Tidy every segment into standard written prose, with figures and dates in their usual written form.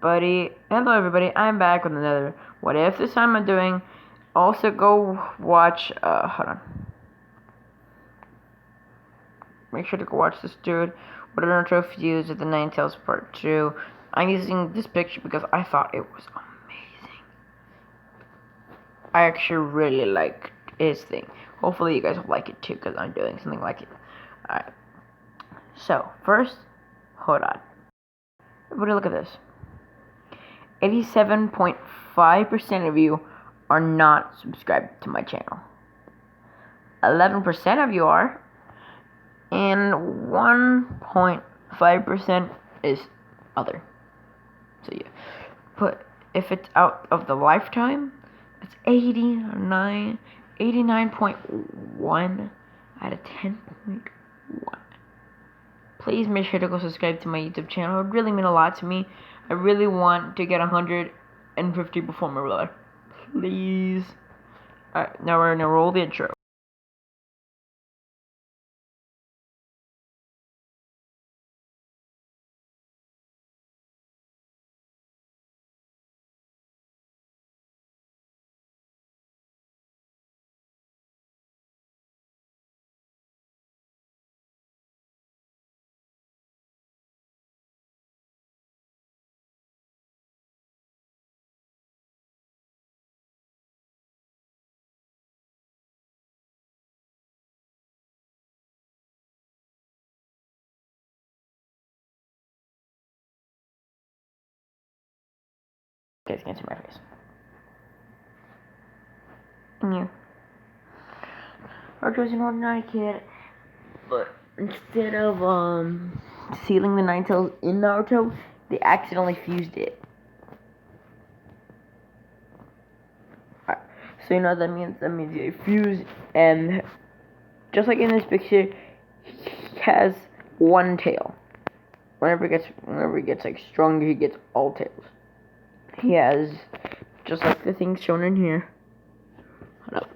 Hello everybody, I'm back with another What If. This time I'm doing, also go watch, hold on. Make sure to go watch this dude. What are Naruto Fuse at the Ninetales Part 2. I'm using this picture because I thought it was amazing. I actually really liked his thing. Hopefully you guys will like it too, because I'm doing something like it. Alright. So, first, hold on. Everybody look at this. 87.5% of you are not subscribed to my channel. 11% of you are, and 1.5% is other. So yeah, but if it's out of the lifetime, it's 89.1 out of 10.1. Please make sure to go subscribe to my YouTube channel. It would really mean a lot to me. I really want to get 150 before my brother. Please. Alright, now we're gonna roll the intro. Okay, can't see my face. And you. Naruto's an ordinary kid, but instead of sealing the Ninetales in Naruto, they accidentally fused it. Alright, so you know what that means? That means they fuse, and just like in this picture, he has one tail. Whenever he gets like stronger, he gets all tails. He has just like the things shown in here. Hold up.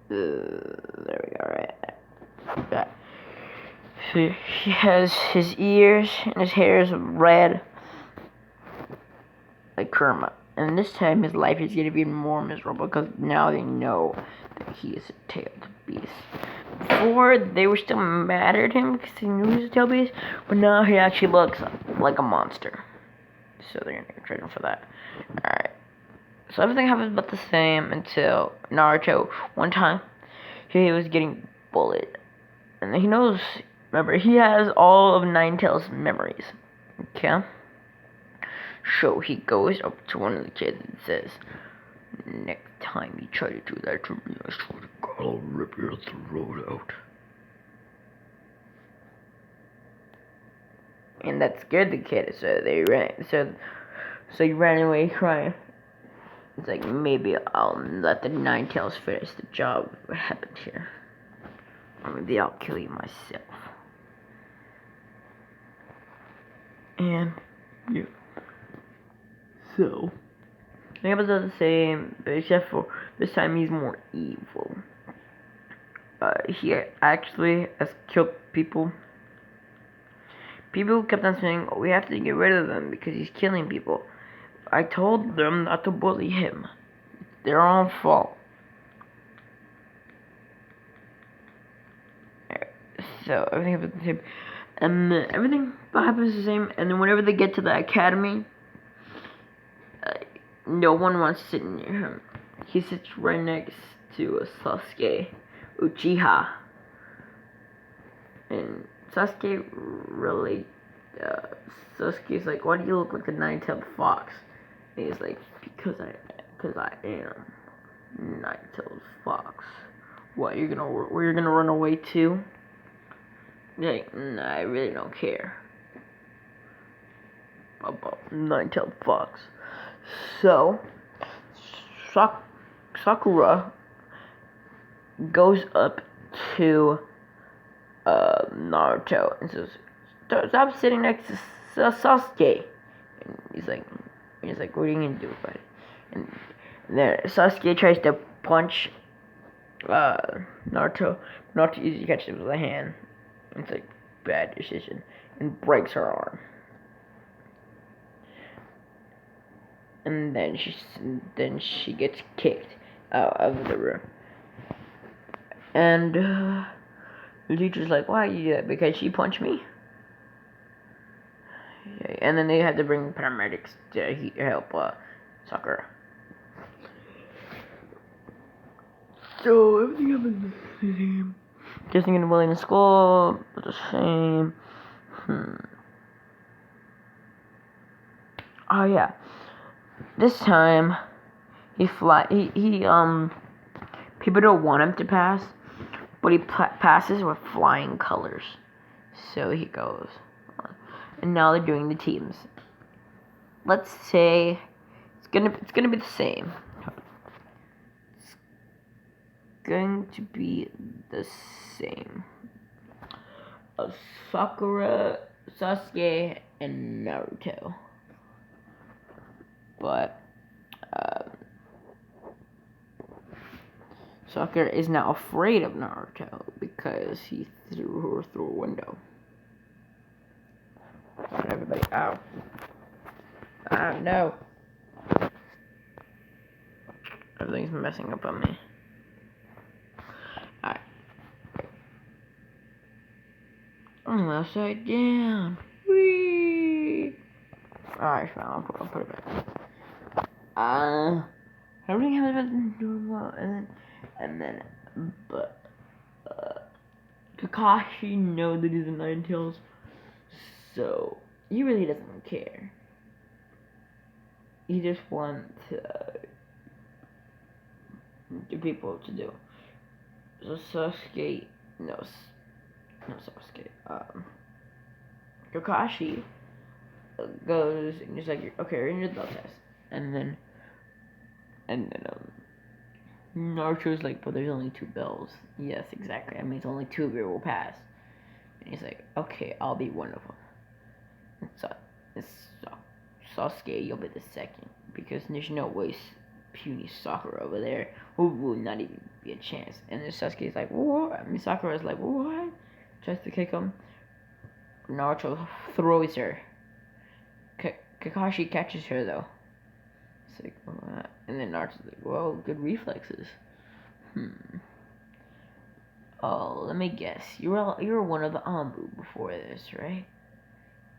There we go, right. Yeah. So he has his ears and his hair is red, like Kurama. And this time his life is going to be even more miserable because now they know that he is a tailed beast. Before, they were still mad at him because they knew he was a tailed beast, but now he actually looks like a monster. So they're going to trade him for that. Alright. So everything happens about the same until Naruto, one time, he was getting bullied. And he knows, remember, he has all of Ninetales' memories. Okay? So he goes up to one of the kids and says, "Next time you try to do that to me, I swear to God, I'll rip your throat out." And that scared the kid, so they ran. So he ran away crying. It's like, maybe I'll let the Ninetales finish the job. What happened here? Or maybe I'll kill you myself. And yeah. So the episode does the same, except for this time he's more evil. He actually has killed people. People kept on saying, "Oh, we have to get rid of him because he's killing people." I told them not to bully him. It's their own fault. So everything happens the same, and everything happens the same. And then whenever they get to the academy, no one wants to sit near him. He sits right next to Sasuke Uchiha, and Sasuke really, Sasuke's like, "Why do you look like a nine-tailed fox?" And he's like, because I am nine-tailed fox." What, you're gonna run away too? Like, nah, I really don't care about nine-tailed fox. So Sakura goes up to Naruto and says, "Stop sitting next to Sasuke." And he's like, "What are you gonna do about it?" And then Sasuke tries to punch Naruto. Naruto easily catches him with a hand. It's like, bad decision and breaks her arm. And then she gets kicked out of the room. And the teacher's like, "Why you do that?" "Because she punched me." And then they had to bring paramedics to help Sakura. So everything happened the same. Kissing and bullying in school was the same. Oh yeah. This time he people don't want him to pass, but he passes with flying colors. So he goes. And now they're doing the teams. Let's say it's gonna be the same. It's going to be the same. Of Sakura, Sasuke, and Naruto. But Sakura is now afraid of Naruto because he threw her through a window. And everybody, ow. Ah, no. Everything's messing up on me. Alright. I'm upside down. Whee! Alright, fine, I'll put it back. Everything has been normal, but Kakashi knows that he's a Ninetales, so he really doesn't care. He just wants the people to do. So Sasuke, no Sasuke, Kakashi goes and he's like, okay, you're in your bell test, and then Naruto's like, but there's only 2 bells. Yes, exactly. That means only 2 of you will pass. And he's like, okay, I'll be one of them. So Sasuke, you'll be the second, because there's no way puny Sakura over there who will not even be a chance. And then Sasuke's like, what? I mean, Sakura's like, what? Tries to kick him. Naruto throws her. Kakashi catches her though. It's like, what? And then Naruto's like, well, good reflexes. Oh, let me guess. You were one of the Ambu before this, right?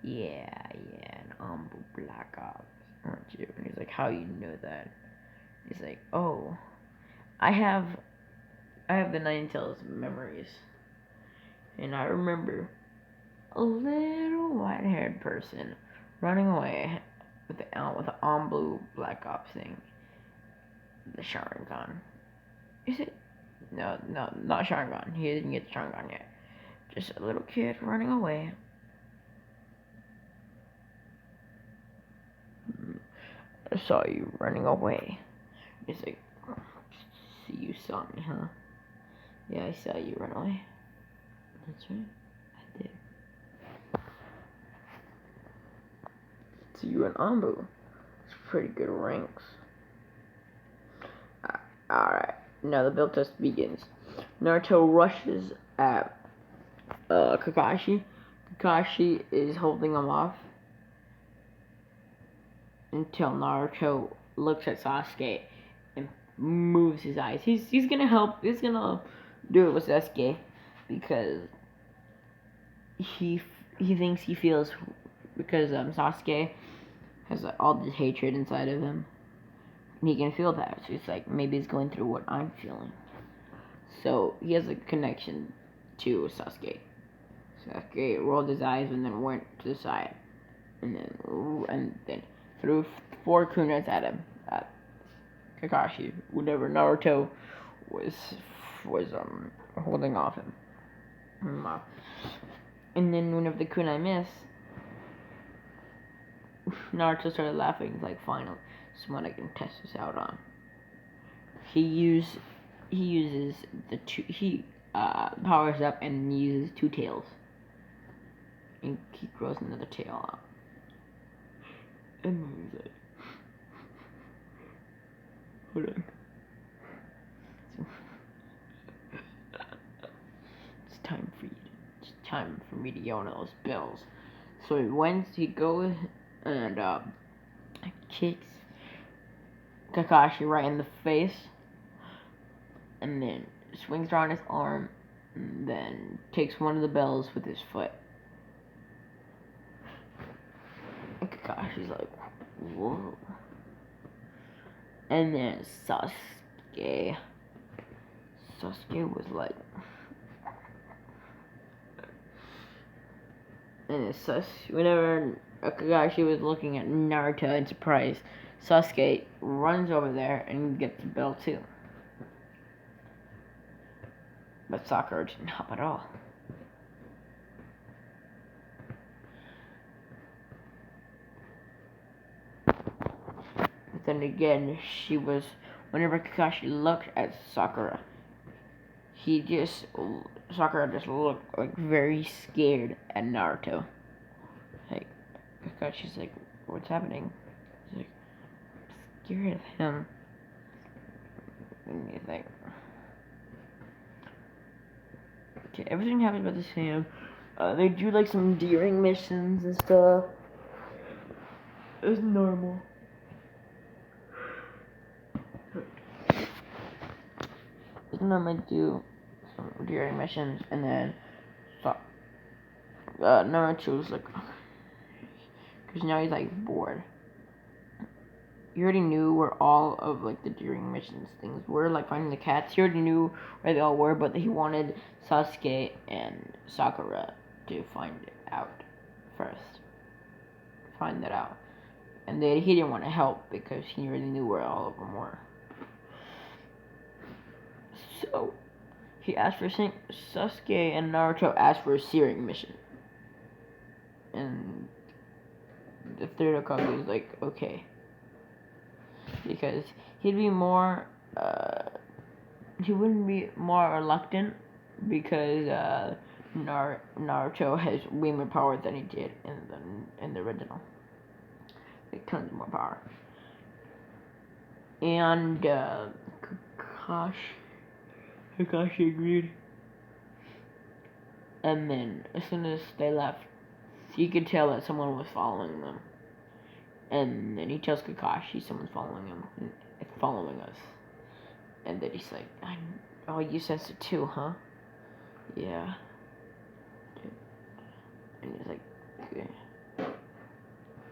Yeah, an Ambu Black Ops, aren't you? And he's like, how you know that? He's like, oh, I have the Ninetales memories, and I remember a little white-haired person running away with the Ambu Black Ops thing, the Sharingan. Is it? No, not Sharingan. He didn't get the Sharingan yet. Just a little kid running away. I saw you running away. He's like, see, you saw me, huh? Yeah, I saw you run away. That's right, I did. So you and Ambu. It's pretty good ranks. Alright, now the build test begins. Naruto rushes at Kakashi. Kakashi is holding him off until Naruto looks at Sasuke and moves his eyes. He's gonna help. He's gonna do it with Sasuke because he thinks he feels, because Sasuke has all this hatred inside of him, and he can feel that. So he's like, maybe he's going through what I'm feeling. So he has a connection to Sasuke. Sasuke rolled his eyes and then went to the side, and then threw 4 kunas at him, at Kakashi, whenever Naruto was holding off him. And then whenever the kunai missed, Naruto started laughing. He's like, finally, someone I can test this out on. He uses the powers up and uses 2 tails. And he grows another tail out. And then he's like, hold on. It's time for you time for me to get one of those bills. So he goes and kicks Kakashi right in the face, and then swings around his arm, and then takes one of the bells with his foot. And Kakashi's like, whoa. And then Sasuke was like, and whenever Kakashi was looking at Naruto in surprise, Sasuke runs over there and gets the bell too. But Sakura didn't help at all. But then again, whenever Kakashi looked at Sakura, Sakura just looked like very scared at Naruto. Like, Kakashi's like, what's happening? He's like, I'm scared of him. And he's like, okay, everything happens about the same. They do like some endearing missions and stuff. It's normal. It's normal to do some endearing missions, and then Naruto's like, because now he's like bored. He already knew where all of like the endearing missions things were, like finding the cats. He already knew where they all were, but he wanted Sasuke and Sakura to find it out first. Find that out. And then he didn't want to help because he already knew where all of them were. So, Sasuke and Naruto asked for a searing mission. And the third Hokage was like, okay. Because he wouldn't be more reluctant because Naruto has way more power than he did in the original. Like tons more power. And Kakashi agreed. And then as soon as they left, you could tell that someone was following them. And then he tells Kakashi someone's following him. It's following us. And then he's like, oh, you sensed it too, huh? Yeah. And he's like, okay.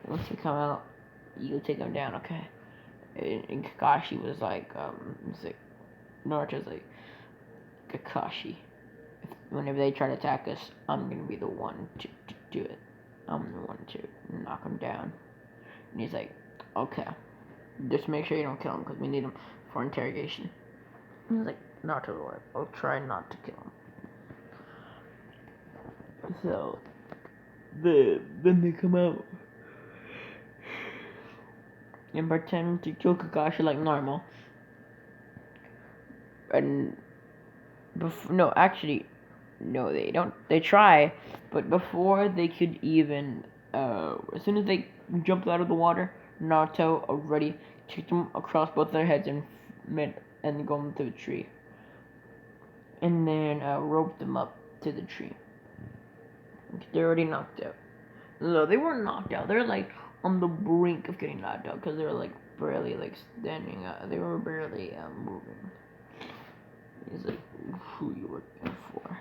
Once you come out, you take him down, okay? And Kakashi was like, Naruto's like, Kakashi, whenever they try to attack us, I'm gonna be the one to do it. I'm the one to knock him down. And he's like, okay, just make sure you don't kill him because we need him for interrogation. And he's like, Naruto, I'll try not to kill him. So, then they come out and pretend to kill Kakashi like normal. And no, they don't. They try, but before they could even, as soon as they jumped out of the water, Naruto already kicked them across both their heads and go into the tree, and then roped them up to the tree. They're already knocked out. No, they weren't knocked out. They're like on the brink of getting knocked out because they were like barely like standing up. They were barely moving. He's like, who you working for?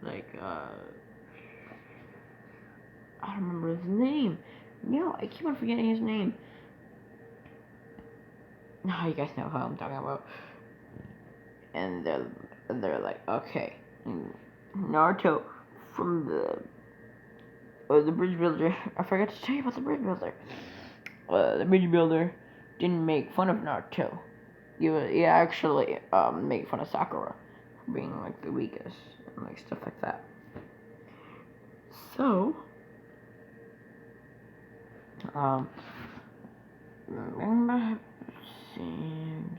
Like, I don't remember his name. No, I keep on forgetting his name. No, you guys know who I'm talking about. And they're like, okay. And Naruto from the bridge builder. I forgot to tell you about the bridge builder. The bridge builder didn't make fun of Naruto. He actually made fun of Sakura for being like the weakest and like stuff like that. So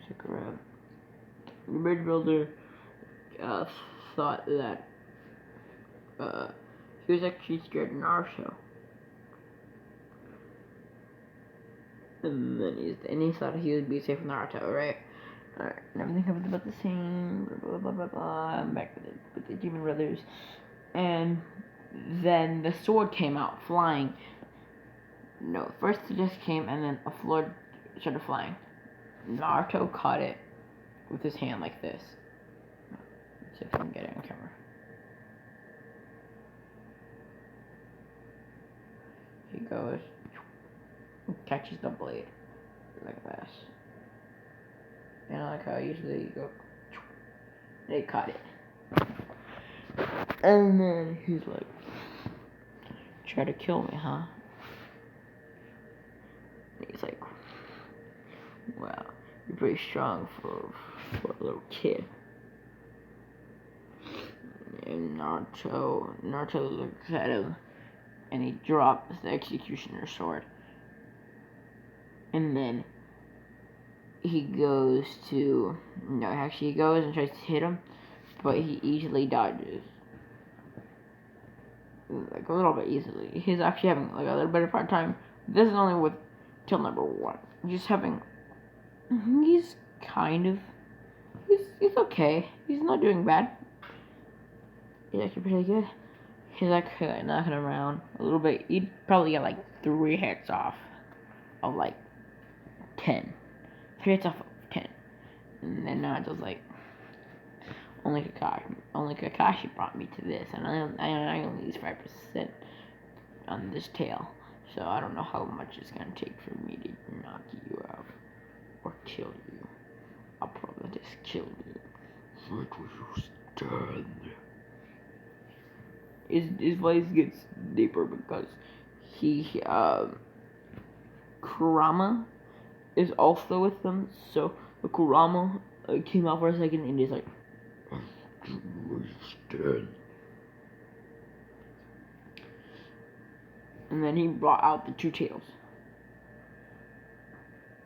Sakura, the bridge builder thought that he was actually scared of Naruto. And then he thought he would be safe with Naruto, right? Alright, and everything happens about the same, blah blah blah blah blah. I'm back with the Demon Brothers. and then the sword came out flying. No, first it just came, and then a sword started flying. Naruto caught it with his hand like this. Let's see if I can get it on camera. He goes, catches the blade like this, and like how usually you go, they caught it, and then he's like, "Try to kill me, huh?" And he's like, "Wow, you're pretty strong for a little kid." And Naruto looks at him, and he drops the executioner's sword. And then he goes to, no, actually he goes and tries to hit him, but he easily dodges. Like a little bit easily. He's actually having like a little bit of hard time. This is only with till number 1. He's having, he's okay. He's not doing bad. He's actually pretty good. He's actually knocking around a little bit. He'd probably get like 3 hits off of like 10. 3 hits off of 10. And then Naruto's like, only Kakashi brought me to this, and I only use 5% on this tail, so I don't know how much it's gonna take for me to knock you out or kill you. I'll probably just kill you. Where will you stand? His voice gets deeper because Kurama is also with them, so the Kurama came out for a second and he's like, and then he brought out the 2 tails.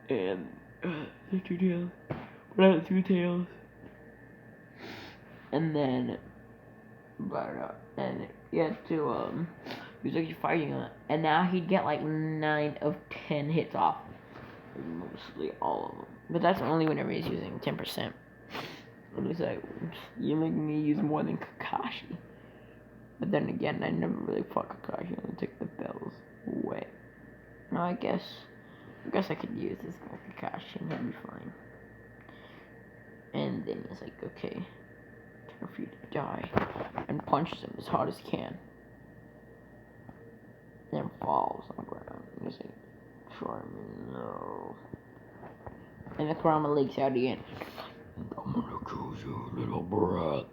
And the 2 tails. Brought out the 2 tails. And then brought it out. And he had to, he was actually fighting on it. And now he'd get like 9 of 10 hits off. Mostly all of them. But that's only whenever he's using 10%. And he's like, you're making me use more than Kakashi. But then again, I never really fought Kakashi, I only took the bells away. No, I guess I could use this guy Kakashi and he'll be fine. And then he's like, okay, time for you to die. And punches him as hard as he can. And then falls on the ground. And he's like, try me, no. And the Kurama leaks out again. I'm gonna kill you, little brat.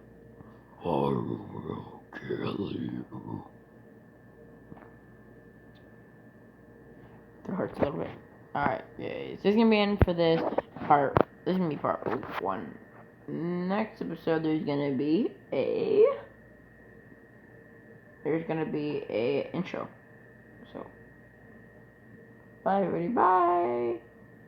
I will kill you. It hurts a little bit. Alright, guys. This is gonna be it for this part. This is gonna be part 1. Next episode, there's gonna be a intro. So, bye, everybody. Bye.